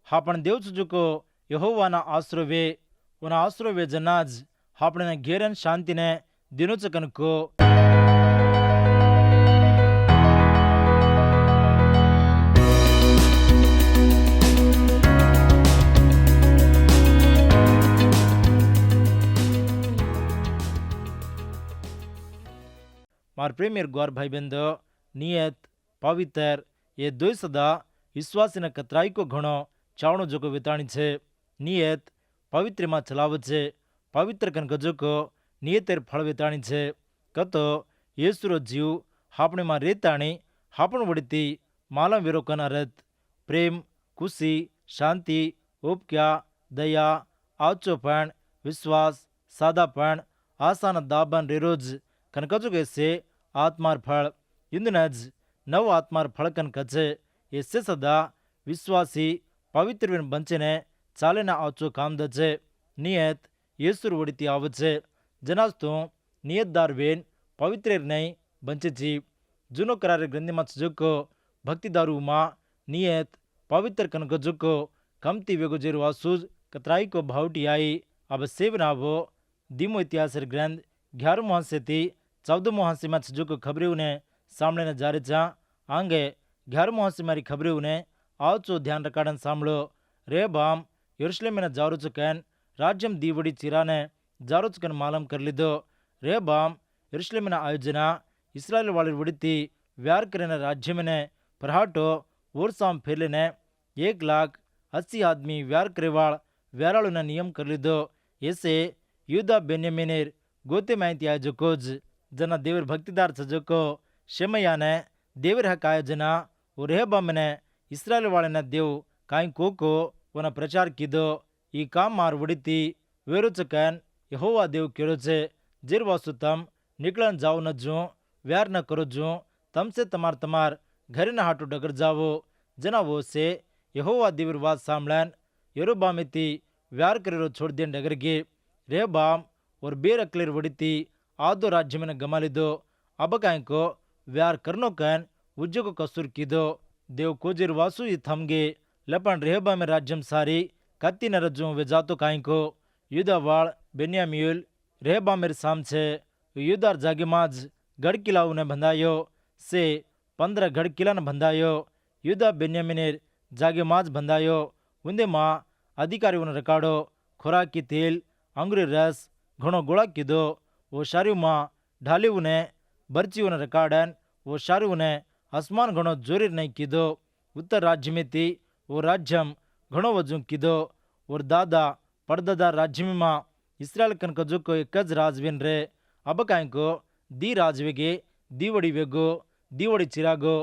आपण देवच जुको यहोवाना आश्रवे उन आश्रवे जनाज આપણે ઘેરન શાંતિને દિનો ચકनको मार प्रेमियर गौर भाई बंदो नियत पवित्र ये दो सदा विश्वासी कतराई को घणो चावणो जोको विताणी छे। नियत पवित्र में चलाव छे, पवित्र कन गजोको नियतेर फल विताणी छे। कतो येसुरो जीव हापणे में रेताणी हापण वड़ती मालम वेरो कन अरत प्रेम खुशी शांति उपक्या दया आचोपण विश्वास सादापण आसान दाबन रेरोज कनकजुगे से आत्मार फल इंदुनज नव आत्मार फल कनकजे इससे सदा विश्वासी पवित्र बंचने चालेना आचो काम दजे नियत येसुर वड़ती आवचे जनाज तो नियतदार वेन पवित्र नहीं बंचे जीव जुनो करारे ग्रंथि में जुको भक्तिदारू माँ नियत पवित्र कनकजुको कमती वेगो जेरु वासूज कतराई को भावटी आई अब सेवनावो दिमो इतिहास ग्रंथ 11 मुहासे थी 14 मुहासे में जुको खबरें उन्हें सामने न जारे जा आंगे 11 मुहासे मारी खबरें उन्हें आओ चो ध्यान रकाडन सामलो रेहबाम यरूशलेम में जारो चुकन राज्यम दीवड़ी चिराने जारो चुकन मालम कर लिदो रेहबाम यरूशलेम में आयोजना इस्राएल वाले वड़ती व्यार करेने राज्य में प्रहाटो ओरसाम फेरलेने 180 आदमी व्यार करेवाड़ व्याराळु ने नियम कर लिदो ऐसे यूदा बेन्यामीनेर गोते माहिती आय जोकोज जना देवर भक्तिदार सजोको शेमया ने देवर हक आयोजना और रेहबाम ने इस्राएल वाले ने देव काई कोको वना प्रचार कीदो ई काम मार वड़ती वेरो चकन यहोवा देव केरो छे जिरवासु तम निकलन जाओ न जो व्यार न करो जो तम से तमार घरे न हाटो डगर जावो जना वो से यहोवा देवर वाद सामलन यरोबामिती व्यार करेरो छोड़ देन डगर गे रेहबाम और बेर अक्लेर वड़ती आदो राज्य में गमा लिदो अब काई को व्यार करनो कन उज्जो को कसूर कीदो देव कोजिर वासु ही थमगे लपन रेहबाम राज्यम सारी कत्ती न रज्जो वे जातो काई को युदा वाल बेन्यामील रेहबामेर साम छे युदार जागेमाज गढ़ किलाऊ ने बंधायो से 15 गढ़ किला ने बंधायो युदा बेन्यामीनेर जागेमाज बंधायो उन्दे मां अधिकारी ने रकाडो खुराक की तेल अंगुरी रस घणो गोळा कीधो वो शारू मां ढाली ने बरची ने रकाडन वो शारू ने आसमान घणो जोरी नहीं कीधो उत्तर राज्य में थी वो राज्यम घणो वजू कीधो और दादा पड़दादा राज्य में इस्राएल कनक जो को एक राजवेन रे अब काई को दी राजवेगे दीवड़ी वेगो दीवड़ी चिरागो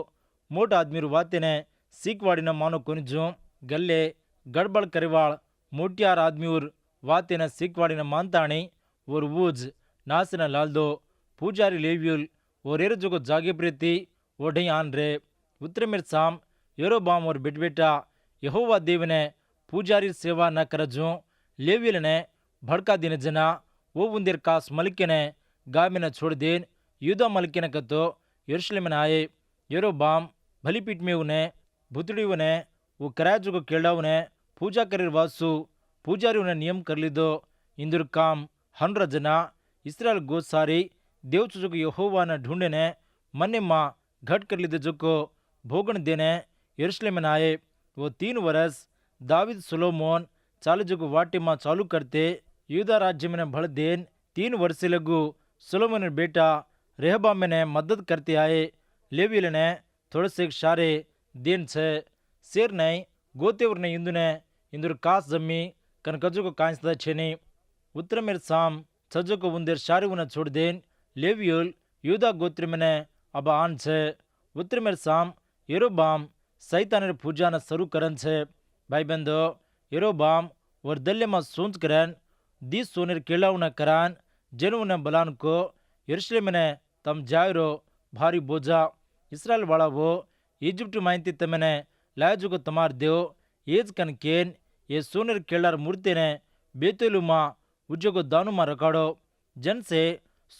मोट आदमी वाते ने सीखवाड़ी न मानो कोनिजो गले गड़बड़ करेवाड़ मोटियार आदमी और वाते ने सीखवाड़ी न मानताणी और वूज नास न लाल दो पूजारी लेव्यूल और एरे जो को जागे प्रीति ओढ़ी आन रे उत्तर मेर साम यरोबाम और बेटा यहोवा देव ने पूजारी सेवा न करजो लेव्यूल ने भड़का दिन जना वो उन्देर कास मलिके ने गाय में न छोड़ देन युदा मलिके ने कतो यरूशलेम में आए यरोबाम भलीपीठ में उन्हें भुतड़ी उन्हें वो कराया जो को केड़ा उन्हें पूजा करे वासु पूजारी उन्हें नियम कर लिदो इंदुर काम 100 जना इस्राएल गोद सारी देव जो को यहोवा ने ढूंढे ने मने माँ घट कर लिदे जो को भोगन देने यरूशलेम में आए वो 3 वर्ष दाविद सुलोमोन चालू जो को वाटे माँ चालू करते यूदा राज्य में भड़ देन 3 वर्ष लगू सुलोमोन बेटा रेहबाम ने मदद करते आए लेवील ने थोड़े से सारे दिन छे शेर नहीं गोतेवर ने इंदुर कास जमी कनकजो को कांसदा छेनी उत्तर मेर साम छजो को उन्देर सारे उन्हें छोड़ देन लेवील यूदा गोत्र में अब आन छे उत्तर मेर साम यरोबाम सैतान पूजा न शुरू करन छे भाई बंदो यरोबाम और दल्य में सोच करन दी सोनेर केलाऊ न करान जेनु ने बलान को यरूशलेम ने तम जायरो भारी बोझा इस्राएल वाला वो इजिप्ट माइंती तमने लायजो को तमार देव एज कन केन ये सोनेर केलार मूर्ति ने बेतेलु मां उज्जो को दानु मां रखाड़ो जन से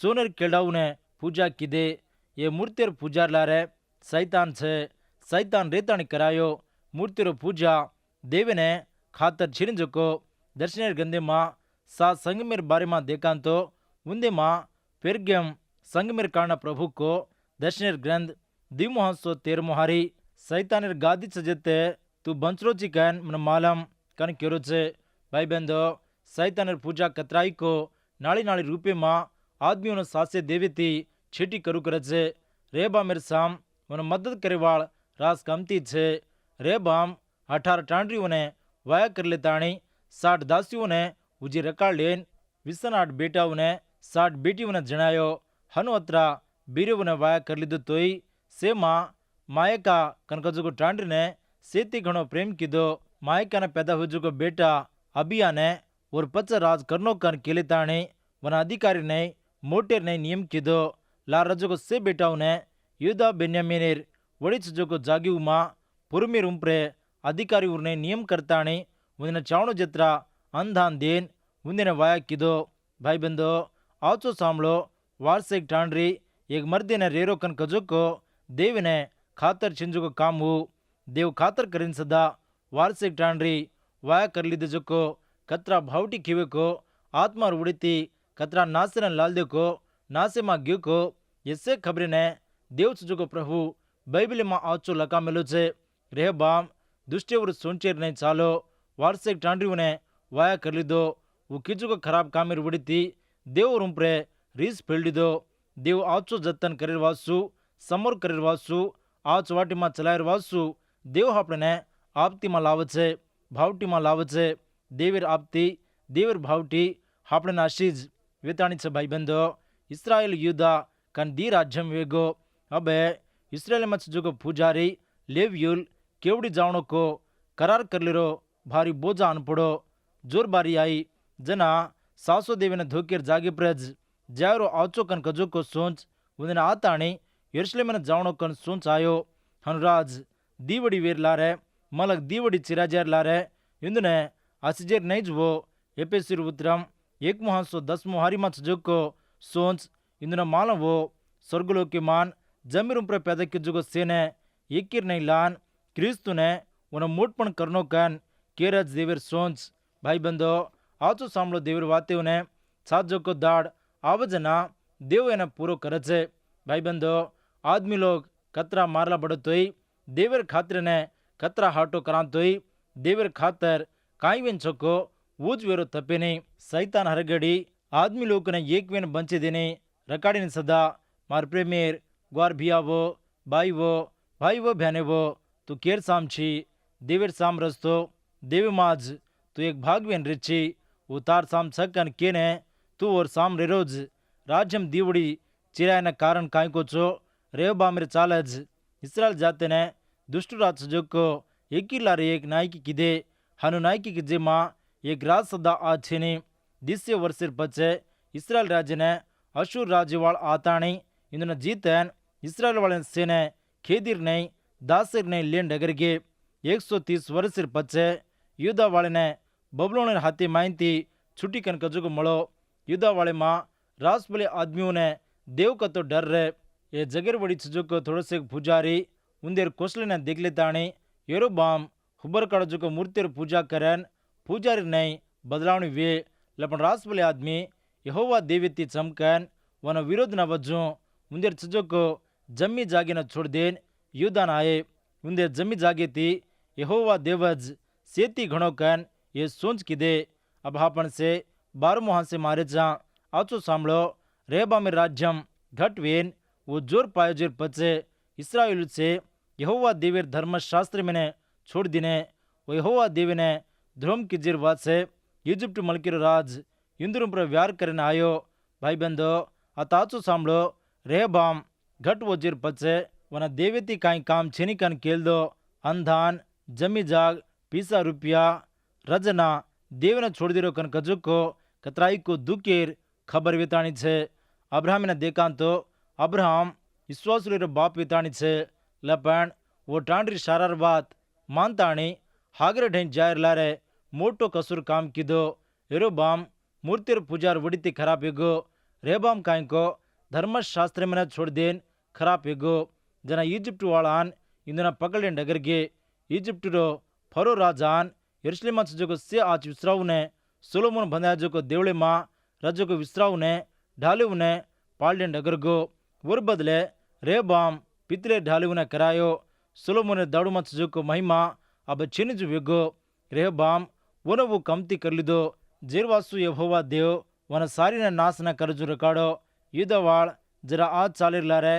सोनेर केलाऊ ने पूजा की दे ये मूर्तिर पूजा लारे सैतान छे सैतान रेताणी करायो मूर्तिर पूजा देवे ने खातर छीन को दर्शनेर गंदे माँ सा संगमेर बारे माँ देखा तो उन्दे माँ पेरग्यम संगमेर कारणा प्रभु को दर्शनेर ग्रंथ दिमोहसो 13 सैतानेर गादी सजते तू बंचरोची कैन मन मालम कन क्योरो छे भाई बंदो सैतानेर पूजा कतराई को नाड़ी नाड़ी रूपे माँ आदमियों सासे देवी थी छीटी करू करे छे रेबामेर साम मन मदद करे वाल रास कमती छे रेबाम 18 टांडरीओं ने वाया कर लेताणी 60 दासियों ने उजी रकाळ लेन 28 बेटाओं ने 60 बेटियों ने जणायो हनुअत्रा बीरेओं ने वाया कर लीधो तोई से माँ मायका कनकजो को टांडरी ने सेती घणो प्रेम कीधो मायका ने पैदा हुजो को बेटा अबिया ने और पच राज करनो कन केलेताणी वन अधिकारी ने मोटेर ने नियम कीधो लार रजो को से बेटाओं ने यूदा बेन्यामीनेर वड़िच जो को जागी माँ पुरमीर उम्प्रे अधिकारी उरने नियम करताणी उन्हें चावणो जत्रा अंधान देन उन्हें वाया कीधो भाई बंदो आओचो सांभळो वारसे एक टांडरी एक मर्दे ने रेरो कन कजो को देव ने खातर छिंजो को काम हु देव खातर करीन सदा वारसे एक टांडरी वाया कर लीधे जो को कतरा भावटी खीवे को आत्मा उड़ीती कतरा नासे ने लाल दे को नासे मां ग्यो को इससे खबरे ने देव जो को प्रभु बाइबल मां आओचो लका मेलो छे रेहबाम दुष्टेवर सोंचेर नहीं चालो वार्षिक टांडरीओं ने वाया कर लीधो वो कीजू को खराब कामेर उड़ीती देव रूपरे रीस फेल लीधो देव आचो जतन करेर वासु समोर करेर वासु आच वाटी में चलायर वासु देव आपने आपती में लावे छे भावटी में लावे छे देवेर आपती देवेर भावटी आपने आशीज वेताणी छे भाई बंधो इस्राएल यूदा कन दी राज्यम वेगो अबे इस्राएल में जो पूजारी लेव्युल केवड़ी जावणो को करार कर लिरो भारी बोझा अनपड़ो जोर बारी आई जना सासो देवी ने धोकेर जागे प्रज जायरो आचो कन कजो को सोच उन्हें आताणी यरूशलेम में जावणो कन सोच आयो हनुराज दीवड़ी वेर लारे मलक दीवड़ी चिराजेर लारे इंदुने असिजेर नहीं जुवो एपेसिर उतरम 1:10 हारी मच जो को सोच इंदुने मालम वो स्वर्गलो के मान जमीर उम्र पैदा के जुगो सेने एकिर नहीं लान क्रिस्तु ने उन्हें मोटपण करनो कन केरज देवर सोच भाई बंदो आचो सांभळो देवर वाते उन्हें साजो को दाड़ आवजना देव एने पूरो करे छे भाई बंदो आदमी लोग कतरा मारला बड़तोई देवर खातिर ने कतरा हाटो करांतोई देवर खातर काई वेन छको वूज वेरो तपे नहीं सैतान हरगड़ी आदमी लोग ने एक वेन बंचे देने रकाड़ी ने सदा मार प्रेमेर ग्वार भियावो भाई वो भ्याने वो तू केर साम छी देवर साम रस्तो देव माज तू एक भागवेन रिची उतार साम छकन केने तू और साम रेरोज राज्यम दीवड़ी चिरायन कारण काय को चो रेवबामेर चालज इस्राएल जाते ने दुष्ट राज जो को एक ही लारे एक नायकी किदे हनु नायकी की जे माँ एक राज सदा आज छेनी दिस्य वर्षेर पचे इस्राएल राज्य ने अशूर राज्य वाल आताणी इंदुने जीतन इस्राएल वाले सेने खेदिर नहीं दासेर ने लेन डगरगे 130 वर्षेर पचे युद्धा वाले ने बबलोनेर हाथी माइनती छुट्टी कन कजो को मळो युद्धा वाले माँ रासबले आदमियों ने देव का तो डर रहे ये जगेर बड़ी चीजों को थोड़े से पुजारी उन्देर कोसले ने देख लेताणी यरोबाम हुबर काड़ो को मूर्तिर पूजा करन पूजारी नहीं बदलावनी वे लपन रासबले आदमी यहोवा देवीती चमकन वन विरोध न वजो उन्देर चीजों को जम्मी जागे न छोड़ देन युद्धा न आए उन्देर जम्मी जागे थी यहोवा देवज सेती घणो कन ये सोच किदे अब हापन से 12 मुहां से मारे जा आचो सांभळो रेहबामेर राज्यम घटवेन वो जोर पायोजेर पचे इस्राएल से यहोवा देवेर धर्मशास्त्र में छोड़ दिने वो यहोवा देवे ने ध्रुम की जिर वाद से इजिप्ट मलकीर राज इंदुरुम पर व्यार करने आयो भाई बंदो अताचो सांभळो रेहबाम घट वो जिर पचे वना देवेती काई काम छेनी कन केल दो अंधान जमी जाग पीसा रुपया रजना देवने छोड़ दिरो कन कजु को कतराई को दुखेर खबर वेताणी छे अब्राहम ने देखा तो अब्राहम विश्वासुर बाप वेताणी छे लपन वो टांडरी शारार बात मानताणी हागर ढें जायर लारे मोटो कसूर काम कीधो यरोबाम मूर्तिर पूजार वड़ीती खराब हेगो रेहबाम काई को धर्मशास्त्र में छोड़ देन खराब हेगो जना ಈಜಿಪ್ಟ್ वाळान इंदना पकड़ें डगरगे ಈಜಿಪ್ಟ್ रो ફરો રાજાન યરુશલેમમાં છજકો સે આચ વિસરાવને સોલોમોન બંધાયા જોકો દેવળેમાં રજકો વિસરાવને ઢાલ્યુને પાલડે ડગરગો વર બદલે રેબામ પિતરે ઢાલ્યુને કરાયો સોલોમોને દાડુમાં છજકો મહિમા અબ છીનજ વેગો રેબામ વનો વો કમતી કરી લીધો જેરવાસુ યહોવા દેવ વನ ಸಾರಿನ ನಾಶನ ಕರಜು ರಕಾಡೋ ಯುದ್ಧವಾಳ್ ಜರ ಆ ಚಾಲಿರ್ಲಾರೆ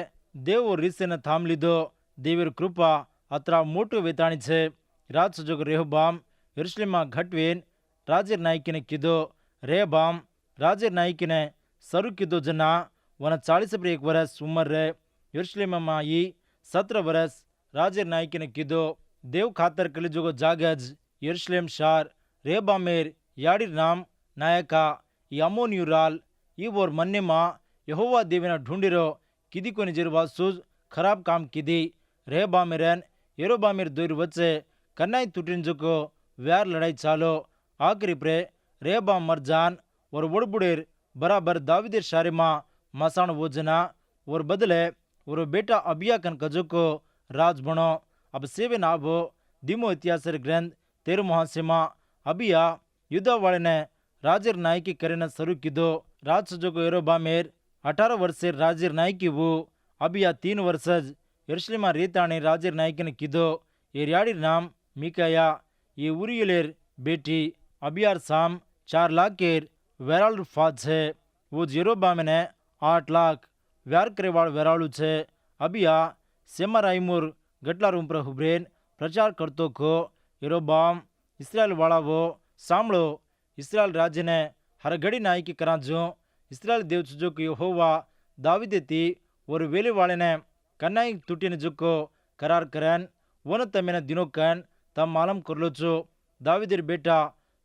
ದೇವು ರೀಸೆನ થામ લીધો દેવીર કૃપા અતરા મોટું વેતાણી છે રાજ સજોગ રેહબામ યરુશલેમમાં ઘટવીન રાજેર નાયકીને કીધો રેહબામ રાજેર નાયકીને શરૂ કીધો જના વನ 41 વર્ષ ઉંમર રે યરુશલેમમાં ઈ 17 વર્ષ રાજેર નાયકીને કીધો દેવ ખાતર કલી જોગો જાગજ યરુશલેમ શાર રેહબામેર યાડીર નામ નાયકા ಈ ಅಮೋನಿಯುರಾಲ್ ಈ ಓರ್ ಮನ್ನೆಮಾ ಯಹೋವಾ ದೇವಿನ ઢૂંઢીરો કીધી કોની જેરવાસુજ ખરાબ કામ કીધી રેહબામેરન યરોબામેર દોર વચ્ચે કનાઈ તૂટીને જોકો વ્યાર લડાઈ ચાલો આખરી પ્રે રેહબામ મરજાન ઓર વડબુડેર બરાબર દાવીદેર શારેમાં મસાણ વોજના ઓર બદલે ઓર બેટા અબિયા કન કજોકો રાજ બણો અબ સેવે નાભો ધીમો ઇતિહાસર ગ્રંથ 13 હાસ્યમાં અબિયા યુદ્ધવાળીને ರಾಜರ ನಾಯಕಿ ಕರೆನ ಶರು ಕಿದೋ ರಾಜ ಸಜೋಗೋ ಯರೋબામેર 18 વર્ષે ರಾಜರ ನಾಯಕಿ ವು ಅಬಿಯಾ 3 ವರ್ಷ ಯೆರೂಸಲೇಮ ರೀತಾಣಿ ರಾಜರ ನಾಯಕಿને કીધો એ યાડીર નામ મીકાયા એ ઉરિયેલેર બેટી અબિયાર સામ 4 લાખેર વેરાળ ફાદ છે વો જેરોબામને 8 લાખ વ્યાર કરેવાળ વેરાળું છે અબિયા સેમારાઈમુર ગટલા રૂમ પર હુબ્રેન પ્રચાર કરતો ખો યરોબામ ઇસ્રાયેલ વાળાવો સાંભળો ಇಸ್ರಾಯೇಲ್ ರಾಜ್ಯನೆ ಹರಗಡಿ ನಾಯಕಿ ಕರಾಂಜು ಇಸ್ರಾಯೇಲ್ ದೇವ್ ಚುಜುಕು ಯೆಹೋವಾ दावीदेती और वेले वाले ने कन्नाई तुटिने जुको करार करन वन तमेने दिनों कन तम मालूम कर लो चो दावीदेर बेटा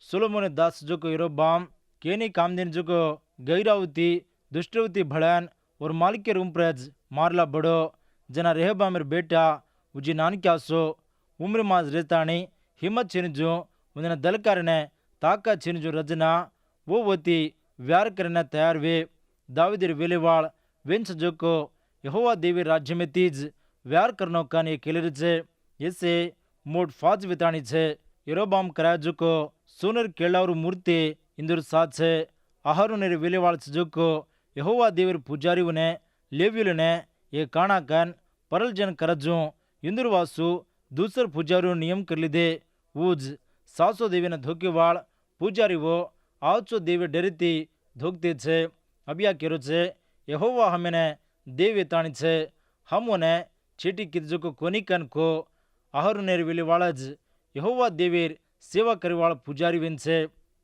सोलोमोने दास जुको यरोबाम केनी कामदिन जुको गैरावती दुष्टवती भड़न और मालिक रूमप्रज मारला बड़ो जना रेहबामेर बेटा उजी नानक्यासो उम्र माज रेताणी हिम्मत छिनजो उन्हें दलकारने ताका छिनजो रजना वो वती व्यार करने तैयार वे दावीदेर वेलेवाड़ वेंच जोको यहोवा देवी राज्य में तीज व्यार करनो कान ये केलेर छे ऐसे मोट फाज विताणी छे यरोबाम कराय जोको सोनर केलावर मूर्ति इंदुर साथ छे आहारोनेर वेलेवाड़ जोको यहोवा देवीर पुजारीवने लेव्युलने ये काणा कन परल जन करजो इंदुर वासु दूसर पुजारी नियम कर लीधे ऊज सासो देवीने धोकेवाड़ पुजारीवो आवचो देवी डरीती धोकते छे अबिया केरो छे यहोवा हमेने देवी ताणी छे हमोने चीटी कीधो को कोनी कन को आहारोनेर वेलेवाड़ यहोवा देवीर सेवा करेवाड़ पुजारी वेन छे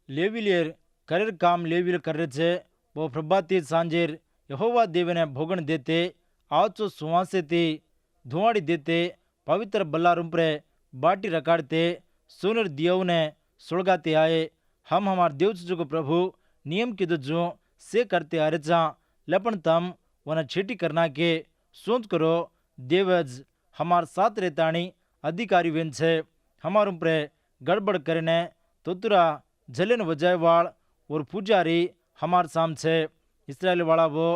लेविलियर करेर काम लेविल करे छे वो प्रभाती सांजेर यहोवा देवीने भोगण देते आवचो सुवासेती धुआड़ी देते पवित्र बल्लारूम पर बाटी रकाड़ते सोनर दियवने सुलगाते आए हम हमार देव जो प्रभु नियम कीधो जो से करते आ रचा लपन तम वन छेटी करना के सोच करो देवज हमार साथ रेताणी अधिकारी वेन छे हमार ऊपर गड़बड़ करने तोतुरा झलेन वजायवाड़ और पुजारी हमार साम छे इस्राएल वाला वो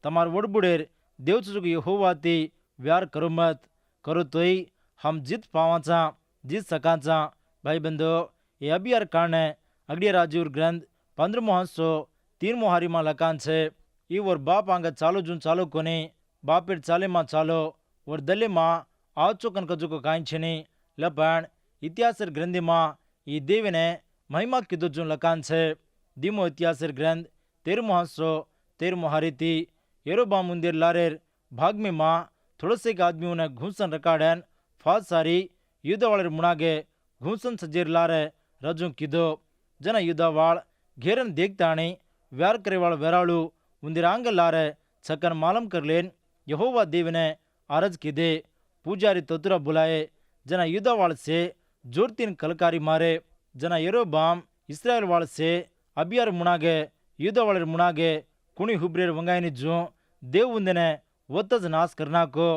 तमार वड़बुड़ेर देव जो यहोवाती व्यार करो मत करो तो ही हम जीत पावाचा जीत सकाचा भाई बंधो ये अबियार काने अगड़िया राजूर ग्रंथ 15 हारी में लकान छे ई और बाप आंगा चालो जून चालो कोनी बापेर चाले मां चालो और दले मां आवचो कन कजो को काई छेनी लपण इतिहासर ग्रंथि मां ई देवीने महिमा कीधो जून लकान छे धीमो इतिहासर ग्रंथ 13 हारीती यरोबाम मुंदेर लारेर भाग में मां थोड़े से आदमियों ने घूसन रकाड़न फाज सारी युद्धवाड़ मुनागे घूसन सजेर लारे रजू कीधो जना युद्धवाड़ घेरन देखताणी व्यार करेवाड़ वेराळू उंदिरांग लारे छकन मालूम कर लेन यहोवा देवने आरज कीधे पूजारी तोतुरा बुलाए जना युद्धवाड़ से जोरतीन कलकारी मारे जना यरोबाम इस्राएल वाड़ से अबियार मुनागे युद्धवाड़ मुनागे कुणी हुब्रेर वंगायनी जो देव उंदने वतज नाश करना को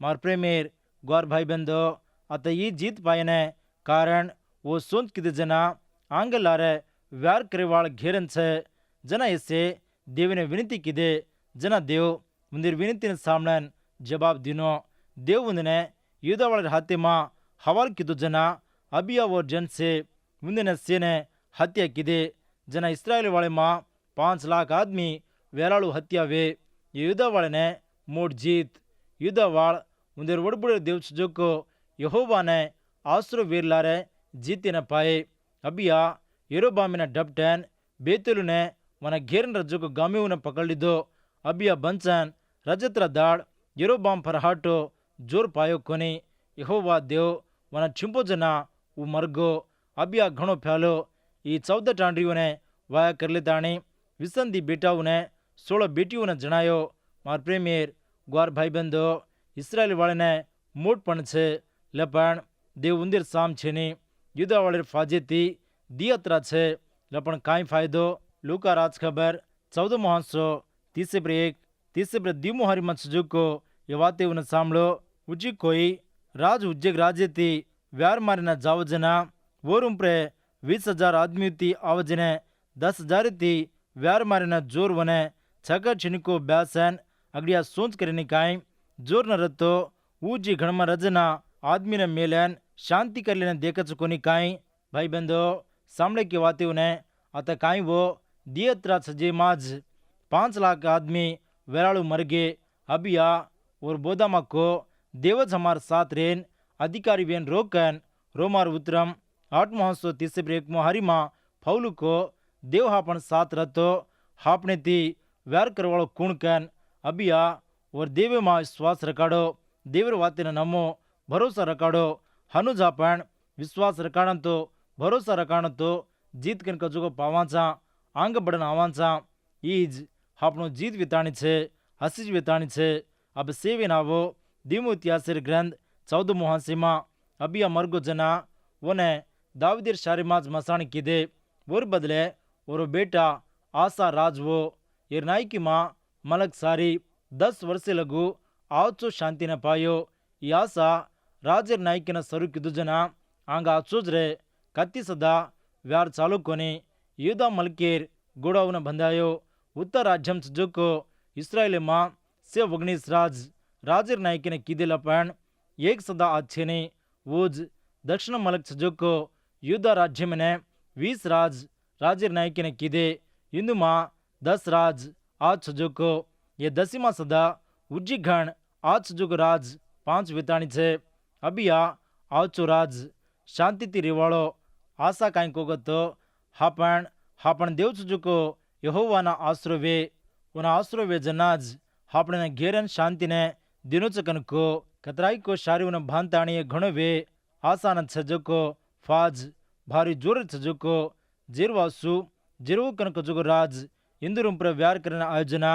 मार प्रेमेर गौर भाई बंदो अत ये जीत पायने कारण वो सोच किद जना आंग लारे व्यार करेवाड़ घेरन छे जना ऐसे देवने विनती कीधे जना देव उंदर विनती सामने जवाब दिनो देव उंदने युद्धवाड़ हाथे मां हवाल कीधो जना अबिया और जन से ಮುಂದಿನ ಸೇನೆ ಹತ್ಯೆ ಹಾಕಿದೆ. ಜನ ಇಸ್ರಾಯೇಲ್ वाले माँ 5 लाख आदमी वेरालू हत्या वे युद्ध वाले ने मोड़ जीत युद्ध वाल उन्हें वड़बड़े देव जो को यहोवा ने आश्रय वीर लारे जीते न पाए. अबिया यरोबामिन डबटन बेतेलु ने वन घेरन रज्जो को गामियों ने पकड़ ली दो. अबिया बंचन रजत्र दाड़ यरोबाम पर हाटो जोर पायो कोनी. यहोवा देव वन छिंपो जना वो मरगो. अबिया घणो फ्यालो ई 14 टांडरीओं ने वाया कर लेताणी. विसंदी बेटाओं ने 16 बेटियों ने जनायो. मार प्रेमियर ग्वार भाई बंदो इस्राएल वाले ने मोटपण छे लपण देव उंदीर साम छेनी युद्धा वाले फाजे थी दियत्रा छे लपण काई फायदो. लूका राज खबर 14 महासो 30 दीमो हरी मत को ये वाते उन्हें सामलो. उजी कोई राज उज्जग राजे थी व्यार मारे न जाव जना वोरुम्प्रे 20,000 आदमी थी आवजने 10,000 थी व्यार मारे न जोर वने छका छिनको ब्यासन अगड़िया सोच करे निकाय जोर न रतो ऊजी घणमा रजना आदमी ने मेलन शांति कर लेने देखच को निकाय. भाई बंदो सामने की वाते उन्हें अतः काई वो दियत्रा सजे माज 5 लाख आदमी वेरालू मर गए. अबिया और बोदामा को देवज हमार साथ रेन अधिकारी वेन रोकन रोमार उतरम 831 हरिमा फौलू को देव हापन साथ रतो हापने थी व्यार करवाड़ो कुणकन. अबिया और देवे माँ विश्वास रकाड़ो देवर वाते न नमो भरोसा रकाड़ो हनु जापन विश्वास रकाड़न तो भरोसा रकाण तो जीत कन कजुगो पावाचा आंग बड़न आवाचा ईज हापनो जीत विताणी छे हसीज विताणी छे. अब सेवे नावो दीमो इतिहासेर ग्रंथ 14 मुहासीमा. अबिया मरगो जना वने दाऊदेर शारीमाज मसाणी कीधे वोर बदले और बेटा आसा राजवो यरनाई की माँ मलक सारी 10 वर्षे लगू आवचो शांति न पायो. यासा राजर नायकिन सरू किदु जना आंग आचोज रे कत्ती सदा व्यार चालू कोनी यूदा मलकेर गोड़ाउन बंधायो. उत्तर राज्यम जो इस्राएल माँ से वग्निस राजर नायकिन कीधे लपन एक सदा आछेनी वूज दक्षिण मलक जो युद्ध राज्य में 20 राजर नायकिन कीधे इंदु माँ 10 राज आज जो ये 10मा सदा उज्जी घण आज जो राज 5 विताणी छे. अबिया आवचो राज शांति थी रेवाड़ो आशा काई कोगतो हापण हापण देव जो यहोवाना आश्रय वे उन आश्रय वे जनाज हापणे घेरन शांति ने दिनोचकन को कतराई को शारी उन भांताणी घणो वे आसान छजको फाज भारी जोर छजको जिरवासु जिरव कनक जो राज इंदुरुम पर व्यार करन आयोजना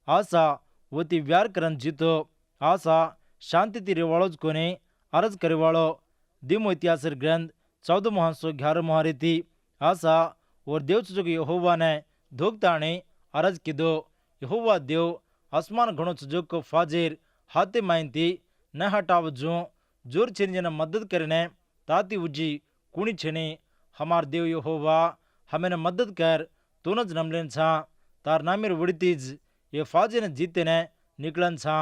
आशा वती व्यार करन जीतो आशा शांति ती रेवाड़ो कोने अरज करेवाड़ो. दीमो इतिहासेर ग्रंथ 14 महासो 11 महारी थी आशा और देव जो यहोवा ने धोकताणी अरज कीधो. यहोवा देव आसमान घणो जो को फाजेर हाथे माइंती न हटाव जो जोर छेनी जन मदद करने ताती उजी कुणी छेनी हमार देव यहोवा हमें मदद कर तूनज नमलेन छा तार नामेर वड़तीज ये फाजे ने जीते ने निकलन छा.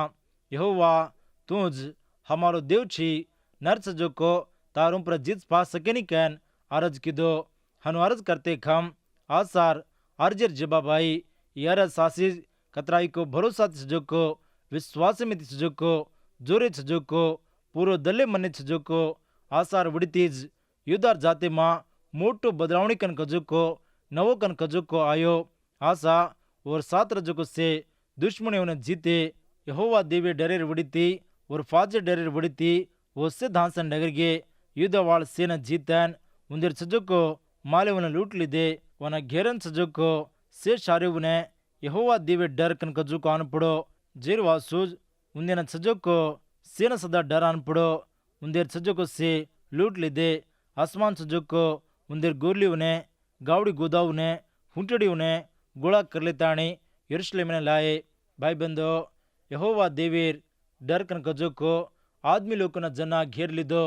यहोवा तूज हमारो देव छी नर्स जो को तारुम पर जीत पा सके नी कैन अरज कीधो. हनु अरज करते खम आसार अर्जर जबाबाई यार सासी कतराई को भरोसा जो को विश्वास में जो को जोरे जो को पूरो दले मने जो को आसार वड़तीज युद्धार जाते माँ मोटो बदलावणी कन कजो को नवो कन कजो को आयो. आशा और 7 रजको से दुश्मनी उन्हें जीते. यहोवा देवे डरेर वड़ीती और फाजे डरेर वड़ीती वो से धांसन डगर गे युद्ध वाल सेना जीतन उन्देर सजो को माले उन्हें लूट लीदे वना घेरन सजो को से शारे उन्हें यहोवा देवे डर कन कजो को आन पड़ो. जेर वासूज उन्देर सजो को सेना सदा डर आन पड़ो उन्देर सजो को से लूट लीदे. आसमान सजो को उन्देर गोरली उन्हें गावड़ी गोदा उन्हें हुंटड़ी उन्हें गोला कर लेताणी यरूशलेम ने लाए. भाई बंदो यहोवा देवीर डर कन कजो को आदमी लोग न जना घेर लीधो.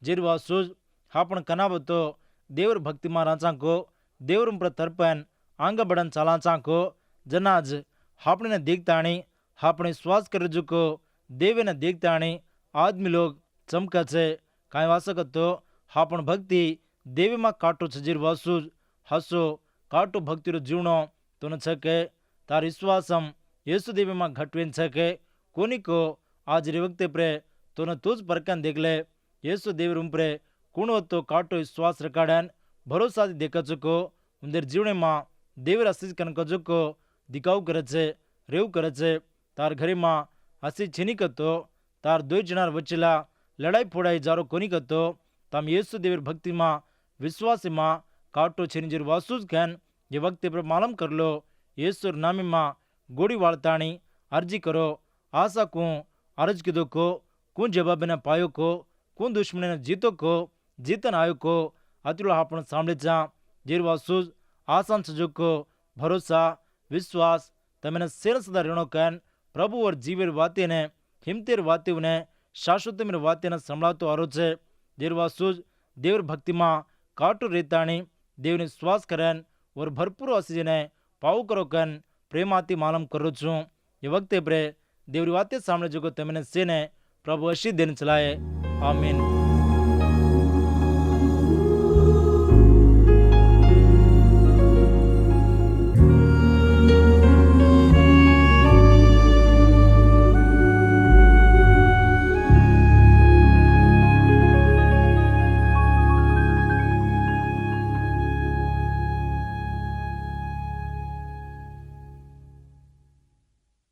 जिरवासूज हापण कनाबतो देवर भक्ति मां राचा को देवर पर तर्पण आंग बड़न चालाचा को जनाज हापणे ने देखताणी हापणे श्वास कर को देवे ने देखताणी आदमी लोग चमका छे काई वासक तो હા પણ ભક્તિ દેવીમાં કાટો છજીરવાસુ ಹಸು ಕಾಟು ಭಕ್ತಿರು ಜೀವನ ತುನಚಕೆ ತಾರ ವಿಶ್ವಾಸಂ ಯೇಸು ದೇವಿમાં ઘટવેન છકે કોનિકો આજરી વખતે પ્રે તોને તુજ પરકન દેખલે ಯೇಸು ದೇವರ ಉಂಪ್ರೆ ಕುಣವತ್ತು ಕಾಟು ವಿಶ್ವಾಸ ರಕಾಡನ್ ಭರೋಸಾದಿ ದೇಖಚುಕೋ ಉಂದರ ಜೀವನમાં ದೇವರ હસી કનકજુકો દિકાવ કરે છે રેવ કરે છે તાર ઘરેમાં હસી છીની કતો તાર દોઈ જણાર વચ્ચેલા લડાઈ ફોડાઈ જારો કોની કતો તમ యేసు દેવર ભક્તિમાં વિશ્વાસમાં કાટો છીનજીર વાસુજ કેન જે વખતે પર માલમ કર લો యేసు નામીમાં ગોળી વાળતાણી અરજી કરો આશા કું અરજ કીધો કો કું જવાબને પાયો કો કું દુશ્મનને જીતો કો જીતન આયો કો અતુલ આપણ સાંભળે જા જીર વાસુજ આસાન સજુકો ભરોસા વિશ્વાસ તમને શેર સદા રેણો કેન પ્રભુ ઓર જીવેર વાતેને હિમતેર વાतेवने શાશ્વત મેર વાતેને સંભળાતો આરો છે જીર વાસુજ દેવર ભક્તિમાં કાટુ રેતાણી દેવને શ્વાસ કરન ઓર ભરપૂર હસીને પાવ કરો કન પ્રેમાથી માલમ કરું છું એ વખતે પ્રે દેવરી વાતે સાંભળે જો તમને સેને પ્રભુ હસી દેન ચલાએ આમીન.